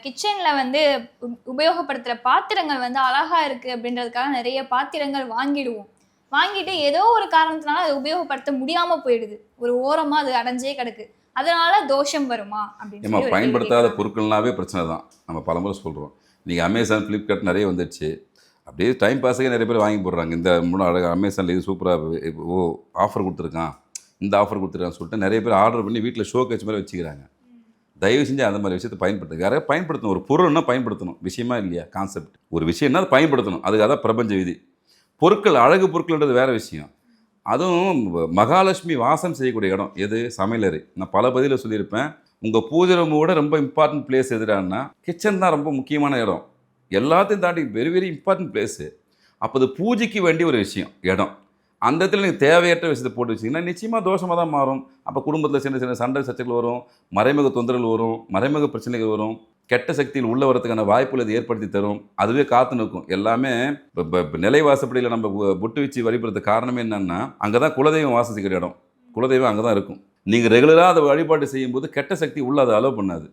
கிச்சனில் வந்து உபயோகப்படுத்துகிற பாத்திரங்கள் வந்து அழகா இருக்குது அப்படின்றதுக்காக நிறைய பாத்திரங்கள் வாங்கிடுவோம். வாங்கிட்டு ஏதோ ஒரு காரணத்தினால அதை உபயோகப்படுத்த முடியாமல் போயிடுது. ஒரு ஓரமாக அது அடைஞ்சே கிடக்கு. அதனால தோஷம் வருமா அப்படின்னு ஏமா சொல்லி ஒரு கேள்வி பயன்படுத்தாத கேட்குறாங்க. பொருட்கள்னாவே பிரச்சனை தான். நம்ம பலமுறை சொல்கிறோம். நீங்கள் அமேசான், ஃப்ளிப்கார்ட் நிறைய வந்துடுச்சு. அப்படியே டைம் பாஸுக்கே நிறைய பேர் வாங்கி போடுறாங்க. இந்த முன்னே அழகாக அமேசானில் இது சூப்பராக ஓ ஆஃபர் கொடுத்துருக்கான், இந்த ஆஃபர் கொடுத்துருக்கான்னு சொல்லிட்டு நிறைய பேர் ஆர்டர் பண்ணி வீட்டில் ஷோ கேட்ச் மாதிரி வச்சுக்கிறாங்க. தயவு செஞ்சு அந்த மாதிரி விஷயத்தை பயன்படுத்துங்க. யாரையா பயன்படுத்தணும். ஒரு பொருள்னா பயன்படுத்தணும். விஷயமா இல்லையா கான்செப்ட். ஒரு விஷயம்னா அதை பயன்படுத்தணும். அதுக்காக தான் பிரபஞ்ச விதி. பொருட்கள் அழகு பொருட்கள்ன்றது வேறு விஷயம். அதுவும் மகாலட்சுமி வாசம் செய்யக்கூடிய இடம் எது? சமையலறை. நான் பல பதிவில் சொல்லியிருப்பேன். உங்கள் பூஜை ரூமோட ரொம்ப இம்பார்ட்டன்ட் பிளேஸ் எதுடான்னா கிச்சன் தான் ரொம்ப முக்கியமான இடம். எல்லாத்தையும் தாண்டி வெரி வெரி இம்பார்ட்டன்ட் பிளேஸு. அப்போ அது பூஜைக்கு வேண்டிய ஒரு விஷயம் இடம். அந்த இடத்துல நீங்கள் தேவையற்ற விஷயத்தை போட்டு வச்சிங்கன்னா நிச்சயமாக தோஷமாக தான் மாறும். அப்போ குடும்பத்தில் சின்ன சின்ன சண்டை சச்சரவுகள் வரும், மறைமுக தொந்தரவுகள் வரும், மறைமுக பிரச்சனைகள் வரும், கெட்ட சக்தியில் உள்ள வரதுக்கான வாய்ப்புகளை இது ஏற்படுத்தி தரும். அதுவே காத்து நிற்கும். எல்லாமே இப்போ நிலைவாசப்படியில் நம்ம பொட்டு வச்சு வழிபடுறதுக்கு காரணமே என்னன்னா அங்கே தான் குலதெய்வம் வாசம் செய்கிற இடம். குலதெய்வம் அங்கே தான் இருக்கும். நீங்கள் ரெகுலராக அதை வழிபாடு செய்யும்போது கெட்ட சக்தி உள்ள அதை அலோவ் பண்ணாது.